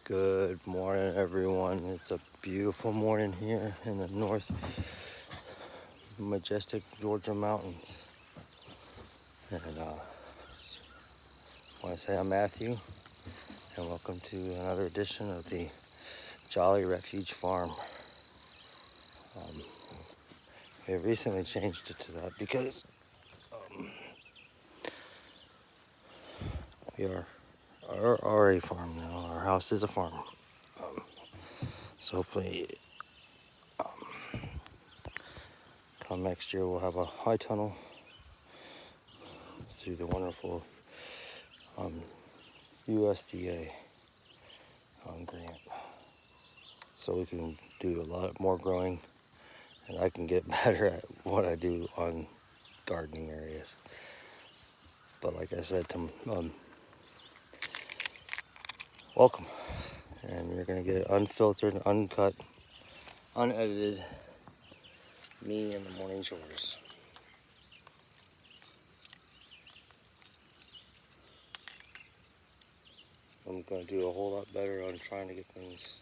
Good morning, everyone. It's a beautiful morning here in the north majestic Georgia mountains. And I want to say I'm Matthew, and welcome to another edition of the Jolly Refuge Farm. We recently changed it to that because we are a farm now. Our house is a farm. So hopefully come next year we'll have a high tunnel through the wonderful USDA grant, so we can do a lot more growing, and I can get better at what I do on gardening areas. But like I said, welcome, and you're gonna get unfiltered, uncut, unedited me in the morning chores. I'm gonna do a whole lot better on trying to get things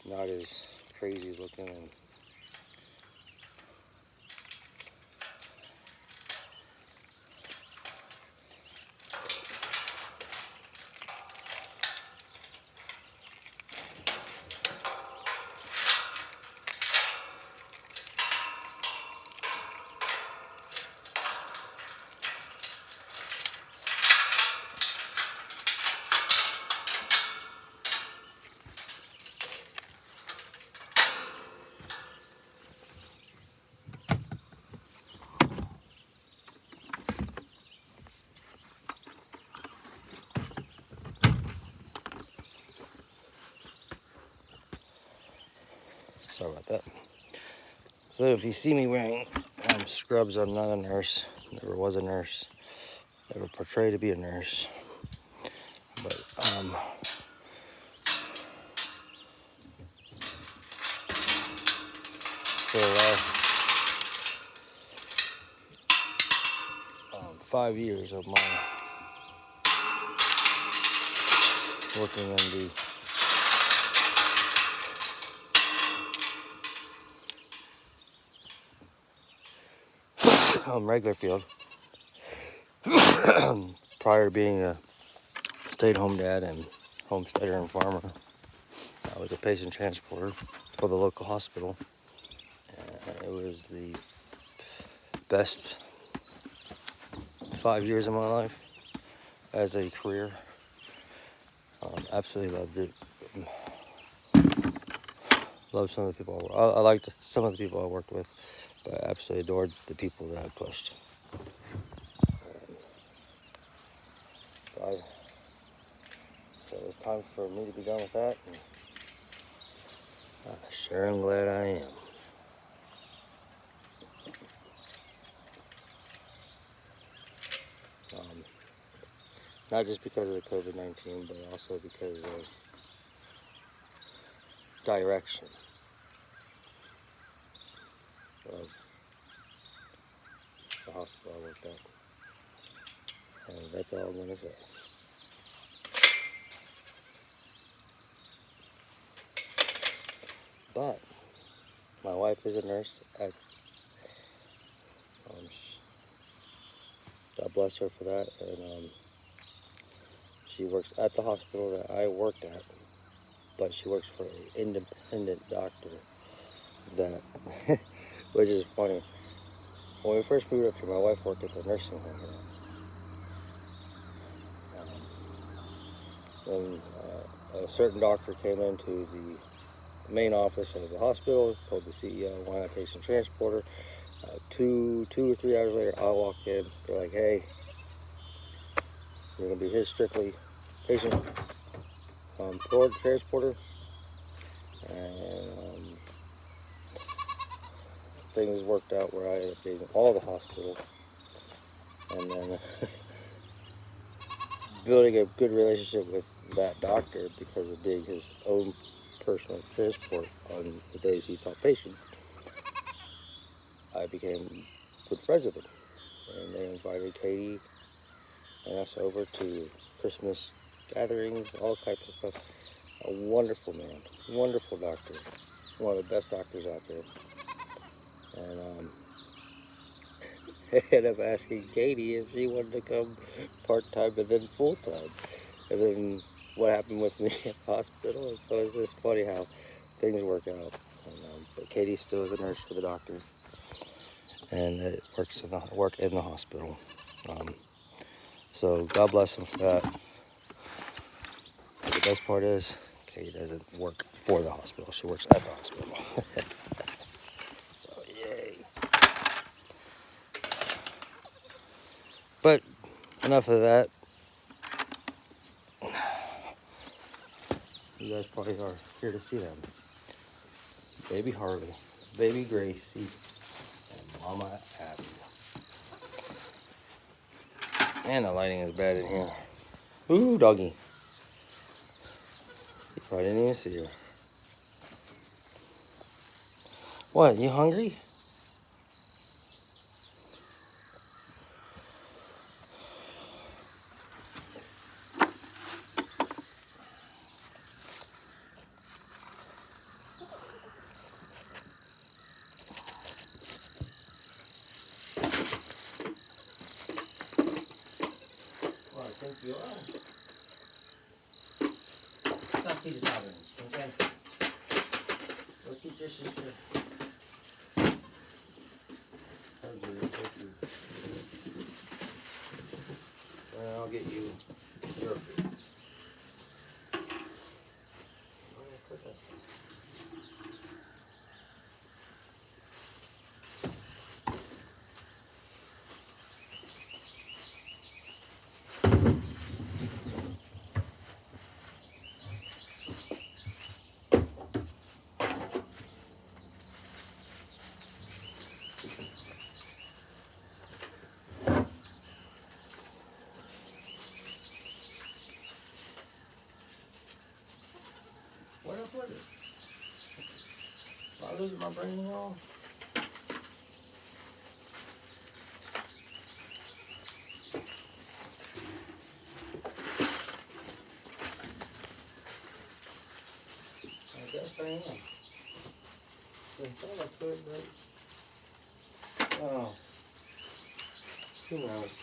not as crazy looking and sorry about that. So if you see me wearing scrubs, I'm not a nurse. Never was a nurse. Never portrayed to be a nurse. But for the last 5 years of my working in the regular field, prior to being a stay-at-home dad and homesteader and farmer, I was a patient transporter for the local hospital. And it was the best 5 years of my life as a career. Absolutely loved it. Loved some of the people I liked some of the people I worked with, but I absolutely adored the people that I pushed. So it's time for me to be done with that, and I sure am glad I am. Not just because of the COVID-19, but also because of direction of the hospital I worked at. And that's all I'm going to say. But my wife is a nurse. God bless her for that. And she works at the hospital that I worked at, but she works for an independent doctor that, which is funny. When we first moved up here, my wife worked at the nursing home here. Then a certain doctor came into the main office of the hospital, told the CEO, why not patient transporter. 2 or 3 hours later, I walk in. They're like, hey, you're going to be his strictly patient transporter. And things worked out where I ended up getting all the hospital. And then building a good relationship with that doctor because of being his own personal transport on the days he saw patients. I became good friends with him, and they invited Katie and us over to Christmas gatherings, all types of stuff. A wonderful man, wonderful doctor, one of the best doctors out there. And I ended up asking Katie if she wanted to come part-time and then full-time. And then what happened with me at the hospital. And so it's just funny how things work out. But Katie still is a nurse for the doctor, and it work in the hospital. So God bless him for that. But the best part is, Katie doesn't work for the hospital. She works at the hospital. So yay. But enough of that. You guys probably are here to see them. Baby Harley, baby Gracie, and Mama Abby. Man, the lighting is bad in here. Ooh, doggy. You probably didn't even see her. What, you hungry? Well, I think you are. Stop feeding the okay? Go keep your sister. And I'll get you your food. What up with it? Am I losing my brain, y'all? I guess I am. I thought I could, but... Oh. Who knows?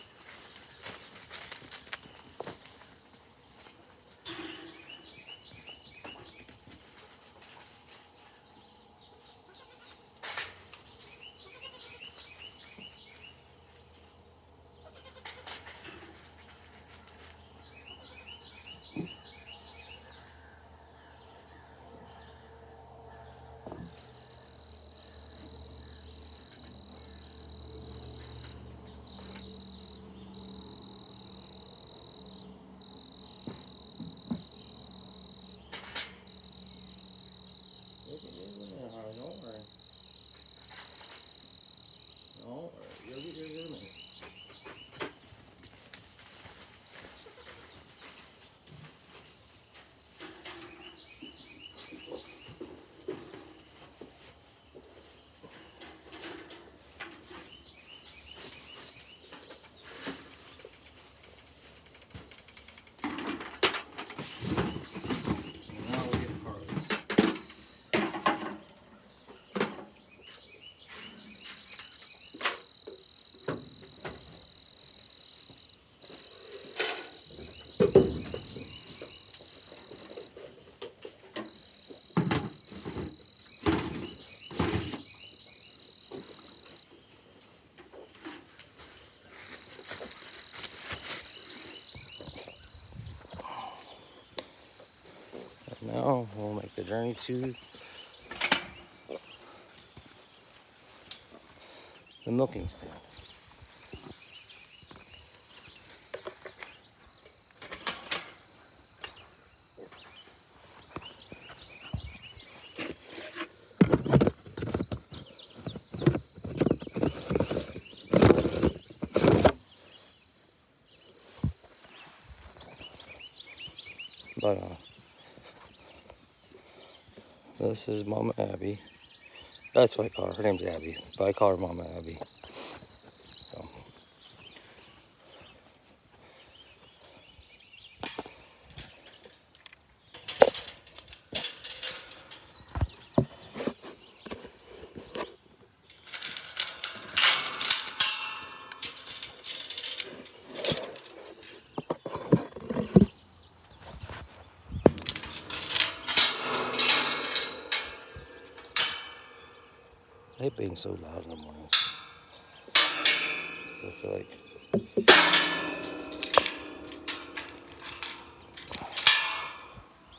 Don't worry. Don't worry. You'll get your room in. Now we'll get Carlos. Now we'll make the journey to the milking stand. But this is Mama Abby. That's what I call her. Her name's Abby, but I call her Mama Abby. So. hate being so loud in the morning. I feel like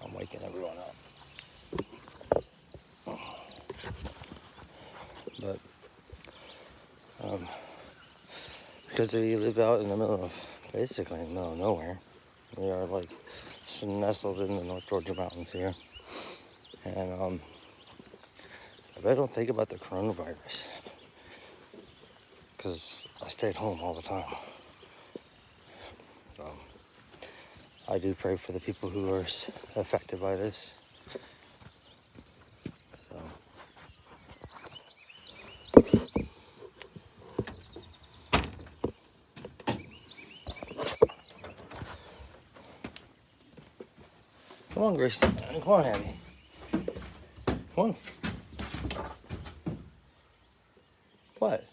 I'm waking everyone up. But because we live out in the middle of, basically in the middle of nowhere. We are like nestled in the North Georgia mountains here. And I really don't think about the coronavirus because I stayed home all the time. I do pray for the people who are affected by this. So. Come on, Grace. Come on, Abby. Come on. What?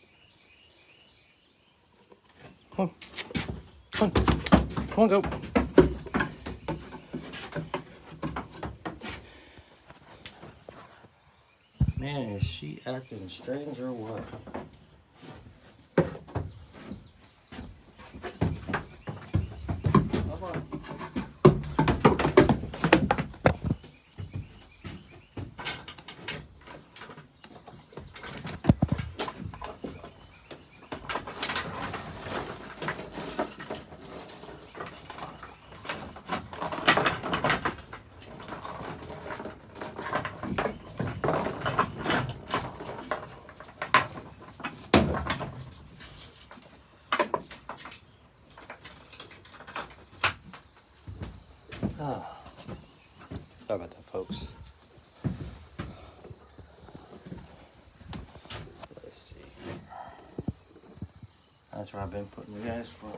Come on. Come on. Come on, go. Man, is she acting strange or what? Come on. Oh. Sorry about that, folks. Let's see. That's where I've been putting you guys from.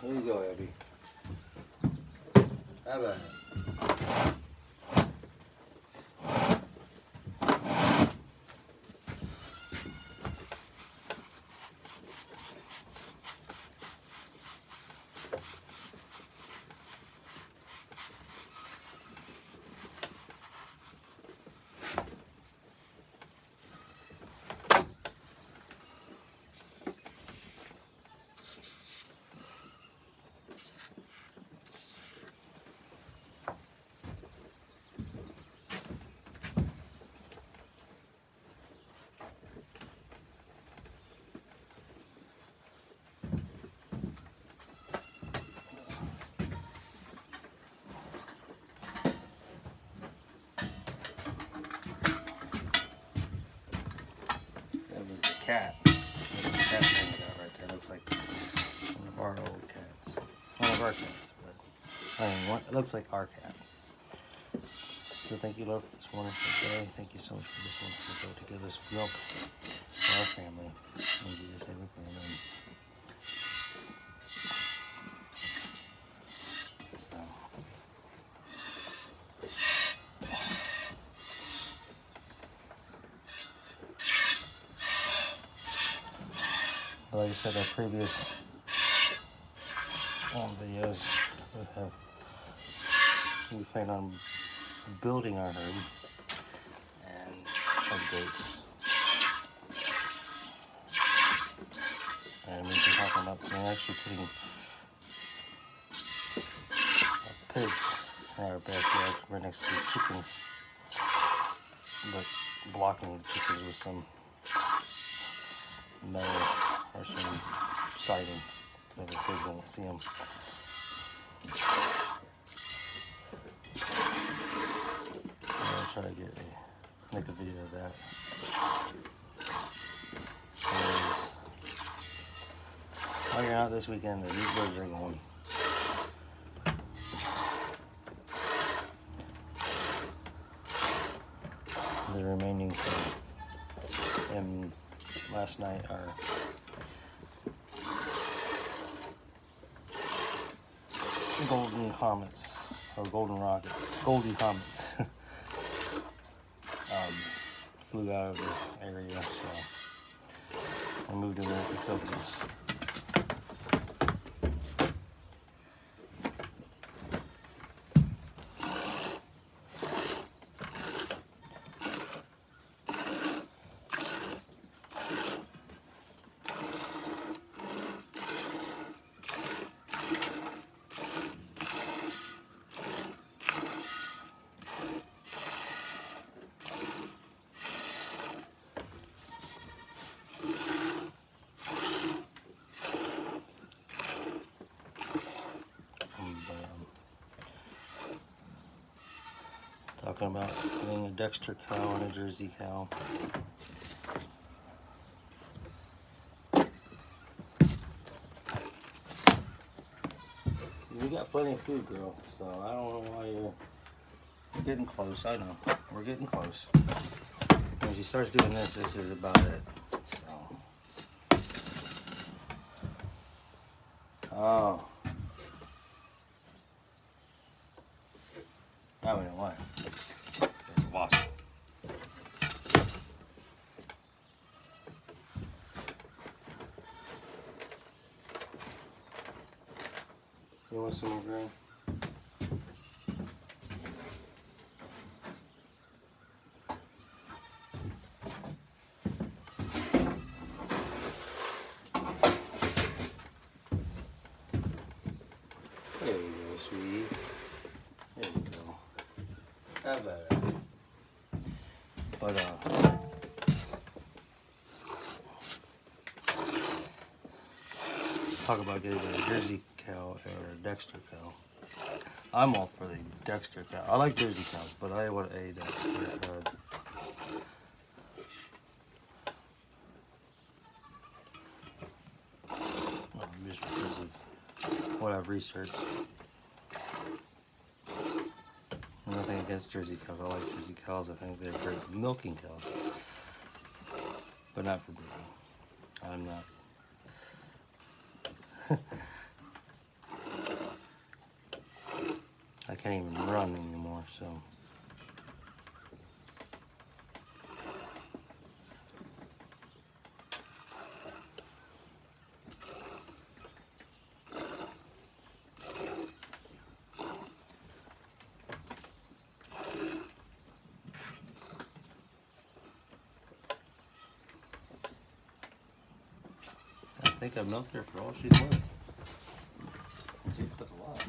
Here you go, Abby. How about it? Cat. There's a cat hangs out right there. Looks like one of our old cats. One of our cats, but I mean, it looks like our cat. So thank you, Lord, for this wonderful day. Thank you so much for this wonderful day to give us milk for our family. In Jesus' name we pray, amen. Like I said, our previous videos, we plan on building our herd and our goats. And we've been talking about actually putting pigs in our backyard right next to the chickens, but blocking the chickens with some metal or some siding that the pigs won't see them. I'll try to make a video of that. While you're out this weekend, these birds are going. The remaining thing. And last night our golden comets, or golden rocket, golden comets flew out of the area, so I moved them into facilities. Talking about getting a Dexter cow and a Jersey cow. You got plenty of food, girl, so I don't know why you're getting close. I know, we're getting close. When she starts doing this, this is about it. So. Oh. Now we know why. There's a wasp. You want some more grain? There you go, sweetie. There you go. How about it? But, talk about getting a Jersey cow or a Dexter cow. I'm all for the Dexter cow. I like Jersey cows, but I want a Dexter. Just because of what I've researched. Nothing against Jersey cows. I like Jersey cows. I think they're great milking cows, but not for breeding. I'm not. I can't even run anymore, so. I think I milked her for all she's worth. She put a lot.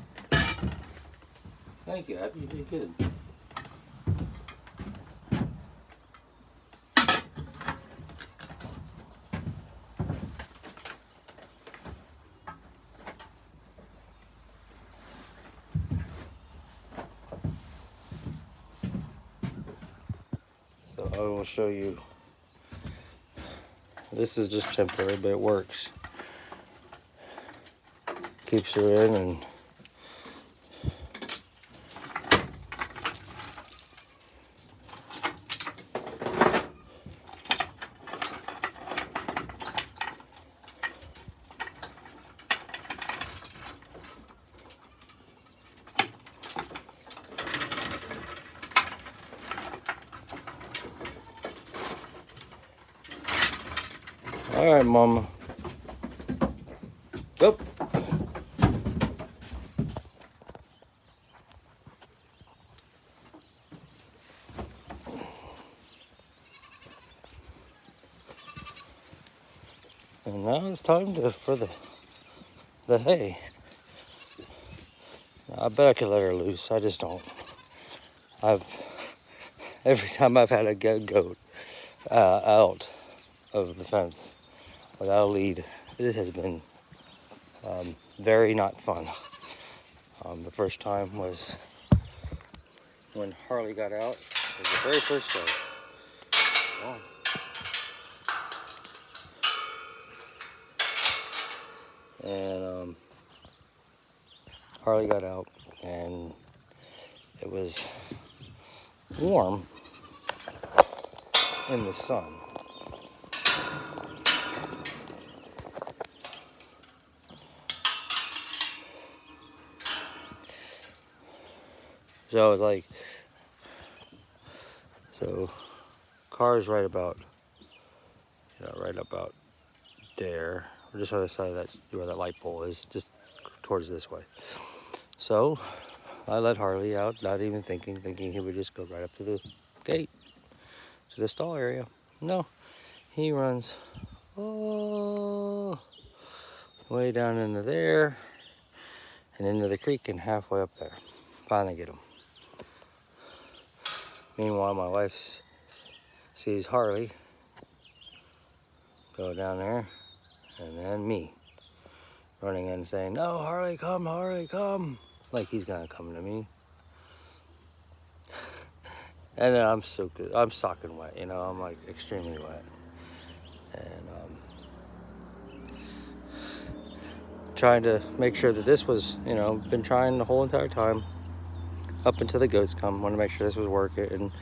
Thank you, Abby. You did good. So I will show you. This is just temporary, but it works. Keeps her in and all right, Mama. Go. And now it's time for the hay. I bet I could let her loose. I just don't. Every time I've had a goat out of the fence without a lead, it has been very not fun. The first time was when Harley got out. It was the very first day. Oh. And Harley got out, and it was warm in the sun. So I was like, so car's right about, right about there. We're just on the side of that, where that light pole is, just towards this way. So I let Harley out, not even thinking he would just go right up to the gate, to the stall area. No, he runs way down into there and into the creek and halfway up there. Finally get him. Meanwhile, my wife sees Harley go down there, and then me running in saying, "No, Harley, come," like he's gonna come to me. And then I'm soaking wet, I'm like extremely wet, and trying to make sure that this was, been trying the whole entire time up until the goats come. Want to make sure this was working,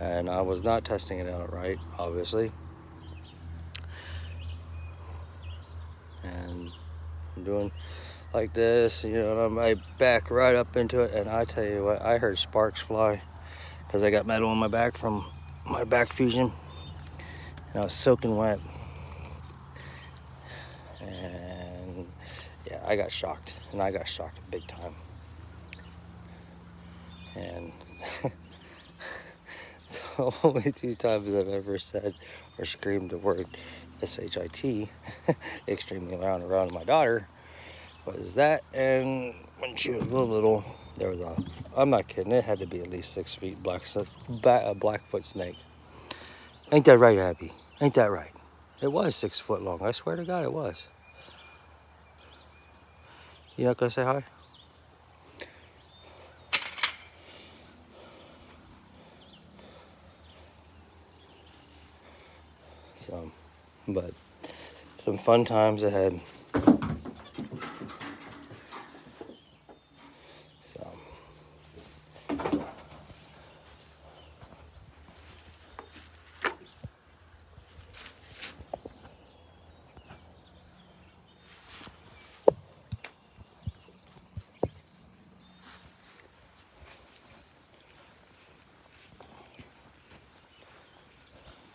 and I was not testing it out right, obviously. And I'm doing like this, and I back right up into it, and I tell you what, I heard sparks fly because I got metal on my back from my back fusion, and I was soaking wet, and yeah, I got shocked, and I got shocked big time. And the only 2 times I've ever said or screamed the word S-H-I-T extremely loud around my daughter was that, and when she was little, there was I'm not kidding, it had to be at least 6 feet a Blackfoot snake. Ain't that right, Abby? Ain't that right? It was 6 foot long. I swear to God it was. You not gonna say hi? So, but some fun times ahead. So,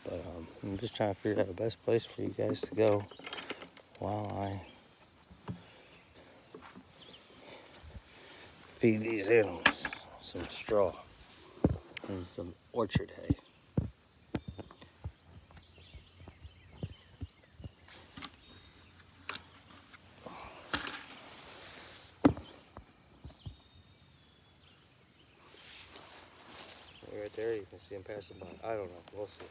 but I'm just trying to figure out the best place for you guys to go while I feed these animals some straw and some orchard hay. Right there, you can see them passing by. I don't know. We'll see.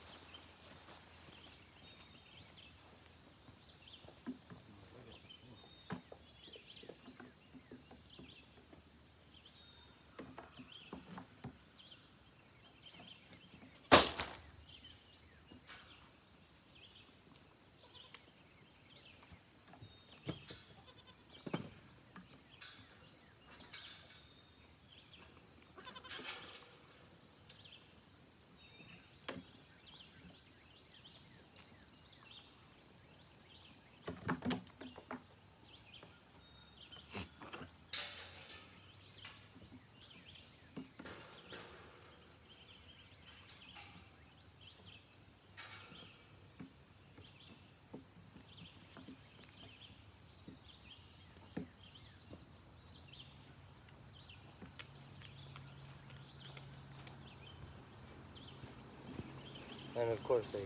And of course, they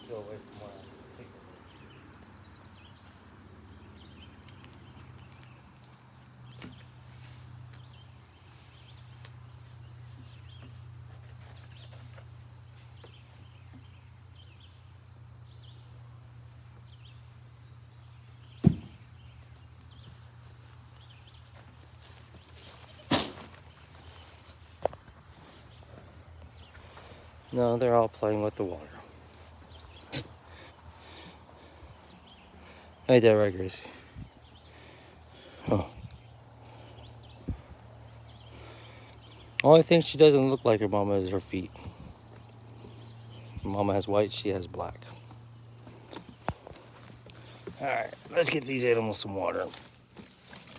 go away from where I'm taking them. No, they're all playing with the water. Ain't that right, Gracie? Oh. Only thing she doesn't look like her mama is her feet. Mama has white, she has black. Alright, let's get these animals some water.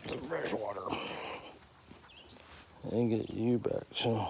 Some fresh water. and get you back. So.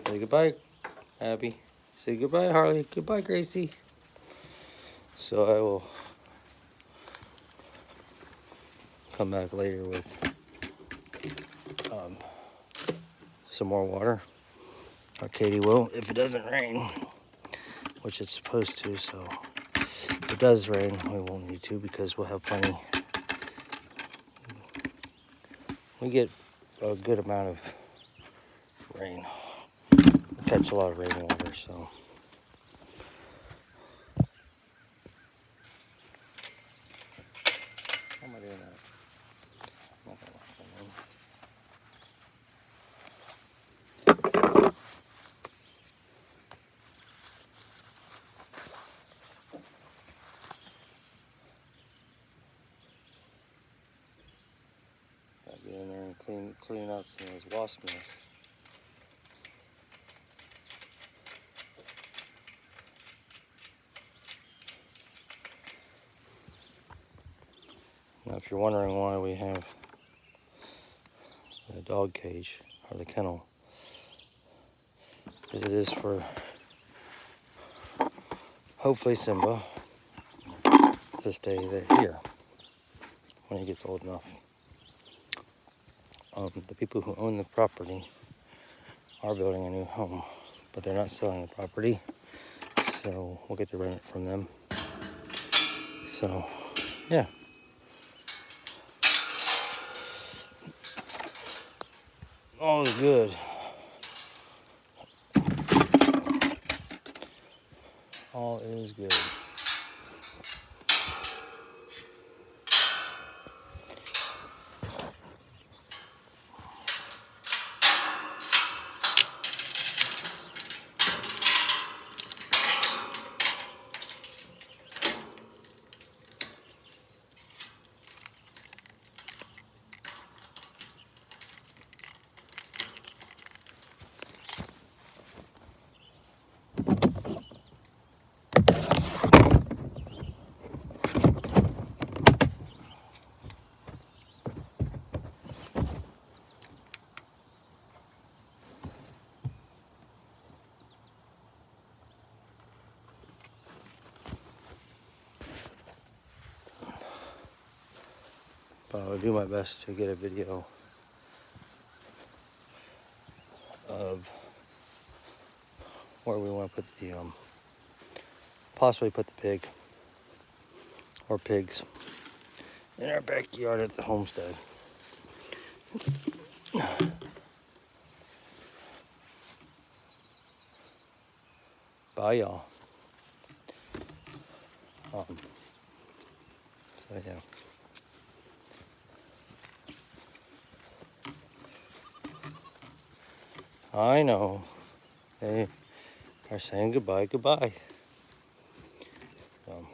Say goodbye, Abby. Say goodbye, Harley. Goodbye, Gracie. So I will come back later with some more water. Or Katie will, if it doesn't rain, which it's supposed to. So if it does rain, we won't need to because we'll have plenty. We get a good amount of rain. We catch a lot of rainwater, so. How am I doing that? I'm not gonna wash my name. Gotta get in there and clean out some of those wasp nests. Now, if you're wondering why we have the dog cage or the kennel, because it is for hopefully Simba to stay here when he gets old enough. The people who own the property are building a new home, but they're not selling the property, so we'll get to rent it from them. So, yeah. All is good. All is good. But I'll do my best to get a video of where we want to put the, possibly put the pig or pigs in our backyard at the homestead. Bye, y'all. So, yeah. I know. They are saying goodbye. So,